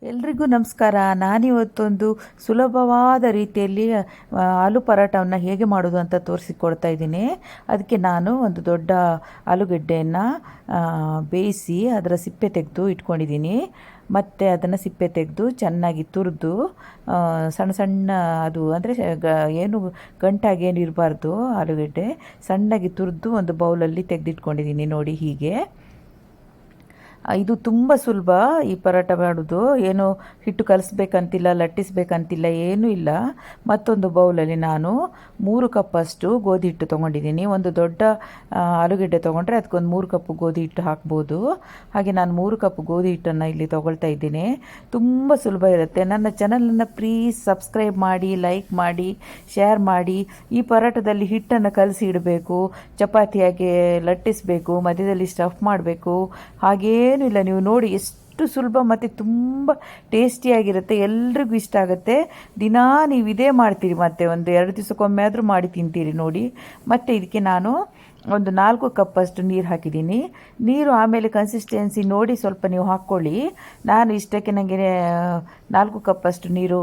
ಎಲ್ರಿಗೂ ನಮಸ್ಕಾರ. ನಾನಿವತ್ತೊಂದು ಸುಲಭವಾದ ರೀತಿಯಲ್ಲಿ ಆಲೂ ಪರಾಟವನ್ನು ಹೇಗೆ ಮಾಡೋದು ಅಂತ ತೋರಿಸಿಕೊಡ್ತಾ ಇದ್ದೀನಿ. ಅದಕ್ಕೆ ನಾನು ಒಂದು ದೊಡ್ಡ ಆಲೂಗೆಡ್ಡೆಯನ್ನು ಬೇಯಿಸಿ ಅದರ ಸಿಪ್ಪೆ ತೆಗೆದು ಇಟ್ಕೊಂಡಿದ್ದೀನಿ. ಮತ್ತು ಅದನ್ನು ಸಿಪ್ಪೆ ತೆಗೆದು ಚೆನ್ನಾಗಿ ತುರಿದು ಸಣ್ಣ ಸಣ್ಣ ಅದು ಅಂದರೆ ಏನು ಗಂಟಾಗೇನು ಇರಬಾರ್ದು, ಆಲೂಗೆಡ್ಡೆ ಸಣ್ಣಗೆ ತುರಿದು ಒಂದು ಬೌಲಲ್ಲಿ ತೆಗೆದಿಟ್ಕೊಂಡಿದ್ದೀನಿ. ನೋಡಿ ಹೀಗೆ. ಇದು ತುಂಬ ಸುಲಭ ಈ ಪರೋಟ ಮಾಡೋದು. ಏನು ಹಿಟ್ಟು ಕಲಿಸ್ಬೇಕಂತಿಲ್ಲ, ಲಟ್ಟಿಸ್ಬೇಕಂತಿಲ್ಲ, ಏನೂ ಇಲ್ಲ. ಮತ್ತೊಂದು ಬೌಲಲ್ಲಿ ನಾನು 3 ಕಪ್ಪಷ್ಟು ಗೋಧಿ ಹಿಟ್ಟು ತೊಗೊಂಡಿದ್ದೀನಿ. ಒಂದು ದೊಡ್ಡ ಆಲೂಗೆಡ್ಡೆ ತೊಗೊಂಡ್ರೆ ಅದಕ್ಕೊಂದು 3 ಕಪ್ ಗೋಧಿ ಹಿಟ್ಟು ಹಾಕ್ಬೋದು. ಹಾಗೆ ನಾನು 3 ಕಪ್ ಗೋಧಿ ಹಿಟ್ಟನ್ನು ಇಲ್ಲಿ ತೊಗೊಳ್ತಾ ಇದ್ದೀನಿ. ತುಂಬ ಸುಲಭ ಇರುತ್ತೆ. ನನ್ನ ಚಾನಲನ್ನು ಪ್ಲೀಸ್ ಸಬ್ಸ್ಕ್ರೈಬ್ ಮಾಡಿ, ಲೈಕ್ ಮಾಡಿ, ಶೇರ್ ಮಾಡಿ. ಈ ಪರೋಟದಲ್ಲಿ ಹಿಟ್ಟನ್ನು ಕಲಸಿ ಇಡಬೇಕು, ಚಪಾತಿಯಾಗಿ ಲಟ್ಟಿಸಬೇಕು, ಮಧ್ಯದಲ್ಲಿ ಸ್ಟಫ್ ಮಾಡಬೇಕು, ಹಾಗೇನೂ ಇಲ್ಲ. ನೀವು ನೋಡಿ ಎಷ್ಟು ಸುಲಭ ಮತ್ತು ತುಂಬ ಟೇಸ್ಟಿಯಾಗಿರುತ್ತೆ, ಎಲ್ರಿಗೂ ಇಷ್ಟ ಆಗುತ್ತೆ. ದಿನಾ ನೀವು ಇದೇ ಮಾಡ್ತೀರಿ, ಮತ್ತು ಒಂದು 2 ದಿವಸಕ್ಕೊಮ್ಮೆ ಆದರೂ ಮಾಡಿ ತಿಂತೀರಿ ನೋಡಿ. ಮತ್ತು ಇದಕ್ಕೆ ನಾನು ಒಂದು 4 ಕಪ್ಪಷ್ಟು ನೀರು ಹಾಕಿದ್ದೀನಿ. ನೀರು ಆಮೇಲೆ ಕನ್ಸಿಸ್ಟೆನ್ಸಿ ನೋಡಿ ಸ್ವಲ್ಪ ನೀವು ಹಾಕ್ಕೊಳ್ಳಿ. ನಾನು ಇಷ್ಟಕ್ಕೆ ನನಗೆ 4 ಕಪ್ಪಷ್ಟು ನೀರು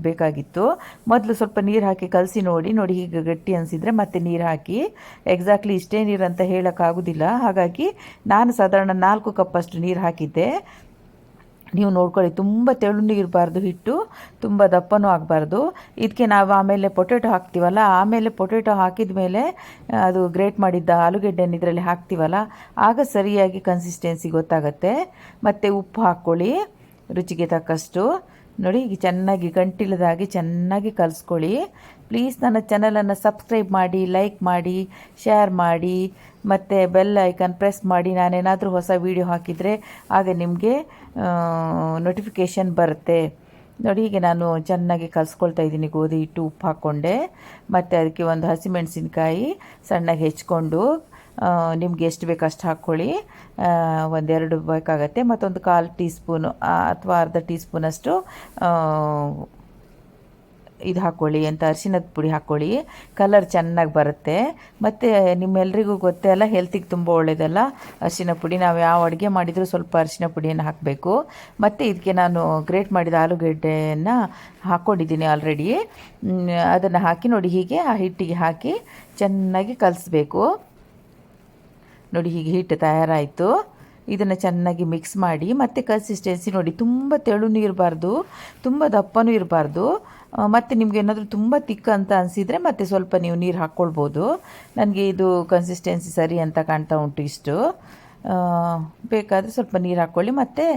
ಬೇಕಾಗಿತ್ತು. ಮೊದಲು ಸ್ವಲ್ಪ ನೀರು ಹಾಕಿ ಕಲಸಿ ನೋಡಿ ಹೀಗೆ ಗಟ್ಟಿ ಅನಿಸಿದರೆ ಮತ್ತೆ ನೀರು ಹಾಕಿ. ಎಕ್ಸಾಕ್ಟ್ಲಿ ಇಷ್ಟೇ ನೀರು ಅಂತ ಹೇಳೋಕ್ಕಾಗೋದಿಲ್ಲ, ಹಾಗಾಗಿ ನಾನು ಸಾಧಾರಣ 4 ಕಪ್ಪಷ್ಟು ನೀರು ಹಾಕಿದ್ದೆ. ನೀವು ನೋಡ್ಕೊಳ್ಳಿ, ತುಂಬ ತೆಳುನೂ ಇರಬಾರ್ದು ಹಿಟ್ಟು, ತುಂಬ ದಪ್ಪನೂ ಆಗಬಾರ್ದು. ಇದಕ್ಕೆ ನಾವು ಆಮೇಲೆ ಪೊಟೆಟೊ ಹಾಕ್ತೀವಲ್ಲ, ಆಮೇಲೆ ಪೊಟೆಟೊ ಹಾಕಿದ ಮೇಲೆ ಅದು ಗ್ರೇಟ್ ಮಾಡಿದ್ದ ಆಲೂಗೆಡ್ಡೆನ ಇದರಲ್ಲಿ ಹಾಕ್ತೀವಲ್ಲ, ಆಗ ಸರಿಯಾಗಿ ಕನ್ಸಿಸ್ಟೆನ್ಸಿ ಗೊತ್ತಾಗುತ್ತೆ. ಮತ್ತು ಉಪ್ಪು ಹಾಕ್ಕೊಳ್ಳಿ ರುಚಿಗೆ ತಕ್ಕಷ್ಟು. ನೋಡಿ ಈಗ ಚೆನ್ನಾಗಿ ಗಂಟಿಲ್ಲದಾಗಿ ಚೆನ್ನಾಗಿ ಕಲಿಸ್ಕೊಳ್ಳಿ. ಪ್ಲೀಸ್ ನನ್ನ ಚಾನಲನ್ನು ಸಬ್ಸ್ಕ್ರೈಬ್ ಮಾಡಿ, ಲೈಕ್ ಮಾಡಿ, ಶೇರ್ ಮಾಡಿ, ಮತ್ತು ಬೆಲ್ ಐಕಾನ್ ಪ್ರೆಸ್ ಮಾಡಿ. ನಾನೇನಾದರೂ ಹೊಸ ವೀಡಿಯೋ ಹಾಕಿದರೆ ಆಗ ನಿಮಗೆ ನೋಟಿಫಿಕೇಷನ್ ಬರುತ್ತೆ. ನೋಡಿ ಹೀಗೆ ನಾನು ಚೆನ್ನಾಗಿ ಕಲಿಸ್ಕೊಳ್ತಾ ಇದ್ದೀನಿ. ಗೋಧಿ ಹಿಟ್ಟು, ಉಪ್ಪು ಹಾಕ್ಕೊಂಡೆ. ಮತ್ತು ಅದಕ್ಕೆ ಒಂದು ಹಸಿಮೆಣಸಿನ್ಕಾಯಿ ಸಣ್ಣಗೆ ಹೆಚ್ಕೊಂಡು, ನಿಮ್ಗೆ ಎಷ್ಟು ಬೇಕು ಅಷ್ಟು ಹಾಕ್ಕೊಳ್ಳಿ. 1-2 ಬೇಕಾಗತ್ತೆ. ಮತ್ತೊಂದು 1/4 ಟೀ ಸ್ಪೂನು ಅಥವಾ ಅರ್ಧ ಟೀ ಸ್ಪೂನಷ್ಟು ಇದು ಹಾಕ್ಕೊಳ್ಳಿ, ಅರಿಶಿಣದ ಪುಡಿ ಹಾಕ್ಕೊಳ್ಳಿ. ಕಲರ್ ಚೆನ್ನಾಗಿ ಬರುತ್ತೆ. ಮತ್ತು ನಿಮ್ಮೆಲ್ಲರಿಗೂ ಗೊತ್ತೇ ಅಲ್ಲ, ಹೆಲ್ತಿಗೆ ತುಂಬ ಒಳ್ಳೆಯದಲ್ಲ ಅರಿಶಿಣ ಪುಡಿ. ನಾವು ಯಾವ ಅಡುಗೆ ಮಾಡಿದರೂ ಸ್ವಲ್ಪ ಅರಿಶಿಣ ಪುಡಿಯನ್ನು ಹಾಕಬೇಕು. ಮತ್ತು ಇದಕ್ಕೆ ನಾನು ಗ್ರೇಟ್ ಮಾಡಿದ ಆಲೂಗೆಡ್ಡೆಯನ್ನು ಹಾಕ್ಕೊಂಡಿದ್ದೀನಿ ಆಲ್ರೆಡಿ. ಅದನ್ನು ಹಾಕಿ ನೋಡಿ ಹೀಗೆ ಆ ಹಿಟ್ಟಿಗೆ ಹಾಕಿ ಚೆನ್ನಾಗಿ ಕಲಿಸ್ಬೇಕು. ನೋಡಿ ಹೀಗೆ ಹಿಟ್ಟು ತಯಾರಾಯಿತು. ಇದನ್ನು ಚೆನ್ನಾಗಿ ಮಿಕ್ಸ್ ಮಾಡಿ. ಮತ್ತು ಕನ್ಸಿಸ್ಟೆನ್ಸಿ ನೋಡಿ, ತುಂಬ ತೆಳುನೂ ಇರಬಾರ್ದು, ತುಂಬ ದಪ್ಪನೂ ಇರಬಾರ್ದು. ಮತ್ತು ನಿಮ್ಗೆ ಏನಾದರೂ ತುಂಬ ತಿಕ್ಕ ಅಂತ ಅನಿಸಿದರೆ ಮತ್ತೆ ಸ್ವಲ್ಪ ನೀವು ನೀರು ಹಾಕ್ಕೊಳ್ಬೋದು. ನನಗೆ ಇದು ಕನ್ಸಿಸ್ಟೆನ್ಸಿ ಸರಿ ಅಂತ ಕಾಣ್ತಾ ಉಂಟು ಇಷ್ಟು. ಬೇಕಾದರೆ ಸ್ವಲ್ಪ ನೀರು ಹಾಕ್ಕೊಳ್ಳಿ. ಮತ್ತು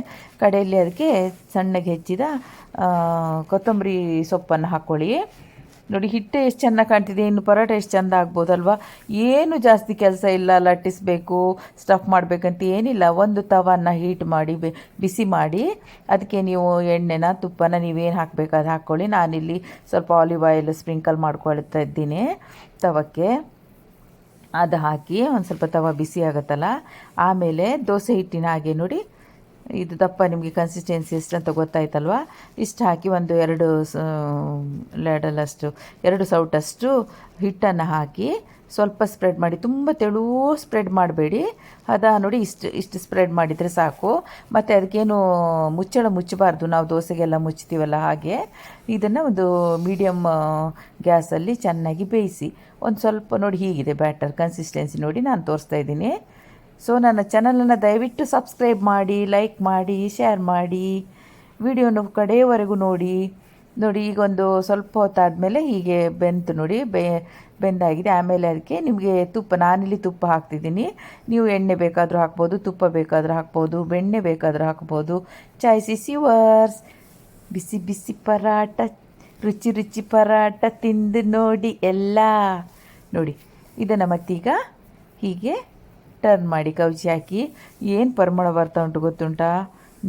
ಕಡೆಯಲ್ಲಿ ಅದಕ್ಕೆ ಸಣ್ಣಗೆ ಹೆಚ್ಚಿದ ಕೊತ್ತಂಬರಿ ಸೊಪ್ಪನ್ನು ಹಾಕ್ಕೊಳ್ಳಿ. ನೋಡಿ ಹಿಟ್ಟು ಎಷ್ಟು ಚೆನ್ನಾಗಿ ಕಾಣ್ತಿದೆ, ಇನ್ನು ಪರೋಟ ಎಷ್ಟು ಚೆಂದ ಆಗ್ಬೋದಲ್ವ. ಏನು ಜಾಸ್ತಿ ಕೆಲಸ ಇಲ್ಲ, ಲಟ್ಟಿಸಬೇಕು, ಸ್ಟಫ್ ಮಾಡಬೇಕಂತ ಏನಿಲ್ಲ. ಒಂದು ತವನ್ನ ಹೀಟ್ ಮಾಡಿ ಬಿಸಿ ಮಾಡಿ ಅದಕ್ಕೆ ನೀವು ಎಣ್ಣೆನ ತುಪ್ಪನ ನೀವೇನು ಹಾಕಬೇಕು ಅದು ಹಾಕ್ಕೊಳ್ಳಿ. ನಾನಿಲ್ಲಿ ಸ್ವಲ್ಪ ಆಲಿವ್ ಆಯಿಲ್ ಸ್ಪ್ರಿಂಕಲ್ ಮಾಡ್ಕೊಳ್ತಾ ಇದ್ದೀನಿ ತವಕ್ಕೆ. ಅದು ಹಾಕಿ ಒಂದು ಸ್ವಲ್ಪ ತವ ಬಿಸಿ ಆಗುತ್ತಲ್ಲ, ಆಮೇಲೆ ದೋಸೆ ಹಿಟ್ಟಿನ ಹಾಗೆ ನೋಡಿ, ಇದು ದಪ್ಪ ನಿಮಗೆ ಕನ್ಸಿಸ್ಟೆನ್ಸಿ ಎಷ್ಟು ಅಂತ ಗೊತ್ತಾಯ್ತಲ್ವ. ಇಷ್ಟು ಹಾಕಿ ಒಂದು 2 ಲೆಡಲಷ್ಟು 2 ಸೌಟಷ್ಟು ಹಿಟ್ಟನ್ನು ಹಾಕಿ ಸ್ವಲ್ಪ ಸ್ಪ್ರೆಡ್ ಮಾಡಿ. ತುಂಬ ತೆಳು ಸ್ಪ್ರೆಡ್ ಮಾಡಬೇಡಿ, ನೋಡಿ ಇಷ್ಟು ಸ್ಪ್ರೆಡ್ ಮಾಡಿದರೆ ಸಾಕು. ಮತ್ತು ಅದಕ್ಕೇನು ಮುಚ್ಚಬಾರ್ದು, ನಾವು ದೋಸೆಗೆಲ್ಲ ಮುಚ್ತೀವಲ್ಲ ಹಾಗೆ. ಇದನ್ನು ಒಂದು ಮೀಡಿಯಮ್ ಗ್ಯಾಸಲ್ಲಿ ಚೆನ್ನಾಗಿ ಬೇಯಿಸಿ. ಒಂದು ಸ್ವಲ್ಪ ನೋಡಿ ಹೀಗಿದೆ ಬ್ಯಾಟರ್ ಕನ್ಸಿಸ್ಟೆನ್ಸಿ ನೋಡಿ ನಾನು ತೋರಿಸ್ತಾ ಇದ್ದೀನಿ. ಸೊ ನನ್ನ ಚಾನಲನ್ನು ದಯವಿಟ್ಟು ಸಬ್ಸ್ಕ್ರೈಬ್ ಮಾಡಿ, ಲೈಕ್ ಮಾಡಿ, ಶೇರ್ ಮಾಡಿ, ವಿಡಿಯೋನ ಕಡೆಯವರೆಗೂ ನೋಡಿ. ಈಗ ಒಂದು ಸ್ವಲ್ಪ ಹೊತ್ತಾದಮೇಲೆ ಹೀಗೆ ಬೆಂತು ನೋಡಿ, ಬೆಂದಾಗಿದೆ. ಆಮೇಲೆ ಅದಕ್ಕೆ ನಿಮಗೆ ತುಪ್ಪ, ನಾನಿಲ್ಲಿ ತುಪ್ಪ ಹಾಕ್ತಿದ್ದೀನಿ. ನೀವು ಎಣ್ಣೆ ಬೇಕಾದರೂ ಹಾಕ್ಬೋದು, ತುಪ್ಪ ಬೇಕಾದರೂ ಹಾಕ್ಬೋದು, ಬೆಣ್ಣೆ ಬೇಕಾದರೂ ಹಾಕ್ಬೋದು. Choice is yours. ಬಿಸಿ ಬಿಸಿ ಪರಾಟ, ರುಚಿ ರುಚಿ ಪರಾಟ ತಿಂದು ನೋಡಿ ಎಲ್ಲ. ನೋಡಿ ಇದನ್ನು ಮತ್ತೀಗ ಹೀಗೆ ಟರ್ನ್ ಮಾಡಿ ಕೌಚಿ ಹಾಕಿ ಏನು ಪರಿಮಳ ಬರ್ತಾ ಉಂಟು ಗೊತ್ತುಂಟಾ.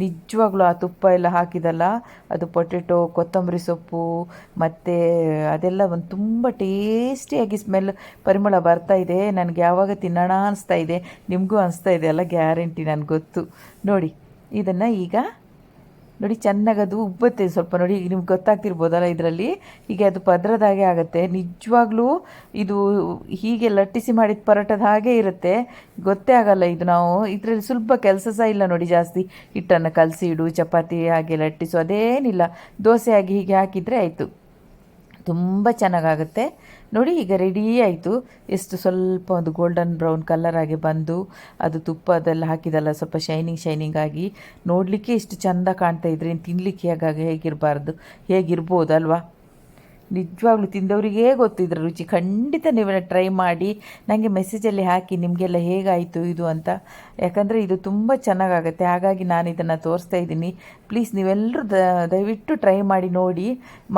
ನಿಜವಾಗ್ಲೂ ಆ ತುಪ್ಪ ಎಲ್ಲ ಹಾಕಿದಲ್ಲ, ಅದು ಪೊಟೆಟೊ, ಕೊತ್ತಂಬರಿ ಸೊಪ್ಪು ಮತ್ತು ಅದೆಲ್ಲ ಒಂದು ತುಂಬ ಟೇಸ್ಟಿಯಾಗಿ ಪರಿಮಳ ಬರ್ತಾ ಇದೆ. ನನಗೆ ಯಾವಾಗ ತಿನ್ನೋಣ ಅನಿಸ್ತಾ ಇದೆ, ನಿಮಗೂ ಅನಿಸ್ತಾ ಇದೆ ಅಲ್ಲ, ಗ್ಯಾರಂಟಿ ನನಗೆ ಗೊತ್ತು. ನೋಡಿ ಇದನ್ನು ಈಗ ನೋಡಿ ಚೆನ್ನಾಗಿ ಅದು ಉಬ್ಬುತ್ತೆ ಸ್ವಲ್ಪ. ನೋಡಿ ಈಗ ನಿಮ್ಗೆ ಗೊತ್ತಾಗ್ತಿರ್ಬೋದಲ್ಲ ಇದರಲ್ಲಿ, ಹೀಗೆ ಅದು ಪದರದಾಗೆ ಆಗುತ್ತೆ. ನಿಜವಾಗ್ಲೂ ಇದು ಹೀಗೆ ಲಟ್ಟಿಸಿ ಮಾಡಿದ ಪರೋಟದ ಹಾಗೆ ಇರುತ್ತೆ, ಗೊತ್ತೇ ಆಗಲ್ಲ. ಇದು ನಾವು ಇದರಲ್ಲಿ ಸುಲಭ ಕೆಲಸ ಸಹ ಇಲ್ಲ ನೋಡಿ. ಜಾಸ್ತಿ ಹಿಟ್ಟನ್ನು ಕಲಸಿ ಇಡು, ಚಪಾತಿ ಹಾಗೆ ಲಟ್ಟಿಸು, ಅದೇನಿಲ್ಲ. ದೋಸೆ ಆಗಿ ಹೀಗೆ ಹಾಕಿದರೆ ಆಯಿತು, ತುಂಬ ಚೆನ್ನಾಗಾಗುತ್ತೆ. ನೋಡಿ ಈಗ ರೆಡಿ ಆಯಿತು. ಎಷ್ಟು ಸ್ವಲ್ಪ ಒಂದು ಗೋಲ್ಡನ್ ಬ್ರೌನ್ ಕಲರ್ ಆಗಿ ಬಂದು, ಅದು ತುಪ್ಪ ಅದೆಲ್ಲ ಹಾಕಿದಲ್ಲ ಸ್ವಲ್ಪ ಶೈನಿಂಗ್ ಆಗಿ ನೋಡಲಿಕ್ಕೆ ಇಷ್ಟು ಚೆಂದ ಕಾಣ್ತಾ ಇದ್ರೆ ಇನ್ನು ತಿನ್ನಲಿಕ್ಕೆ ಹೇಗಿರ್ಬೋದು ಅಲ್ವಾ? ನಿಜವಾಗ್ಲೂ ತಿಂದವರಿಗೇ ಗೊತ್ತಿದ್ರೆ ರುಚಿ. ಖಂಡಿತ ನೀವು ಟ್ರೈ ಮಾಡಿ ನನಗೆ ಮೆಸೇಜಲ್ಲಿ ಹಾಕಿ ನಿಮಗೆಲ್ಲ ಹೇಗಾಯಿತು ಇದು ಅಂತ. ಯಾಕಂದರೆ ಇದು ತುಂಬ ಚೆನ್ನಾಗಾಗುತ್ತೆ, ಹಾಗಾಗಿ ನಾನು ಇದನ್ನು ತೋರಿಸ್ತಾ ಇದ್ದೀನಿ. ಪ್ಲೀಸ್ ನೀವೆಲ್ಲರೂ ದಯವಿಟ್ಟು ಟ್ರೈ ಮಾಡಿ ನೋಡಿ.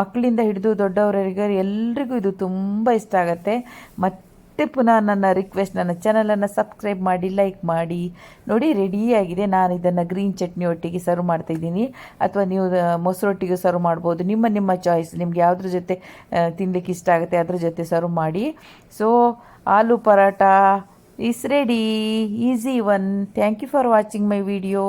ಮಕ್ಕಳಿಂದ ಹಿಡಿದು ದೊಡ್ಡವರಿಗೆ ಎಲ್ರಿಗೂ ಇದು ತುಂಬ ಇಷ್ಟ ಆಗುತ್ತೆ. ಮತ್ತೆ ಪುನಃ ನನ್ನ ರಿಕ್ವೆಸ್ಟ್, ನನ್ನ ಚಾನಲನ್ನು ಸಬ್ಸ್ಕ್ರೈಬ್ ಮಾಡಿ, ಲೈಕ್ ಮಾಡಿ. ನೋಡಿ ರೆಡಿಯಾಗಿದೆ. ನಾನು ಇದನ್ನು ಗ್ರೀನ್ ಚಟ್ನಿ ಒಟ್ಟಿಗೆ ಸರ್ವ್ ಮಾಡ್ತಾಯಿದ್ದೀನಿ, ಅಥವಾ ನೀವು ಮೊಸರೊಟ್ಟಿಗೆ ಸರ್ವ್ ಮಾಡ್ಬೋದು. ನಿಮ್ಮ ಚಾಯ್ಸ್, ನಿಮ್ಗೆ ಯಾವುದ್ರ ಜೊತೆ ತಿನ್ನಲಿಕ್ಕೆ ಇಷ್ಟ ಆಗುತ್ತೆ ಅದ್ರ ಜೊತೆ ಸರ್ವ್ ಮಾಡಿ. So aloo paratha is ready, easy one. Thank you for watching my video.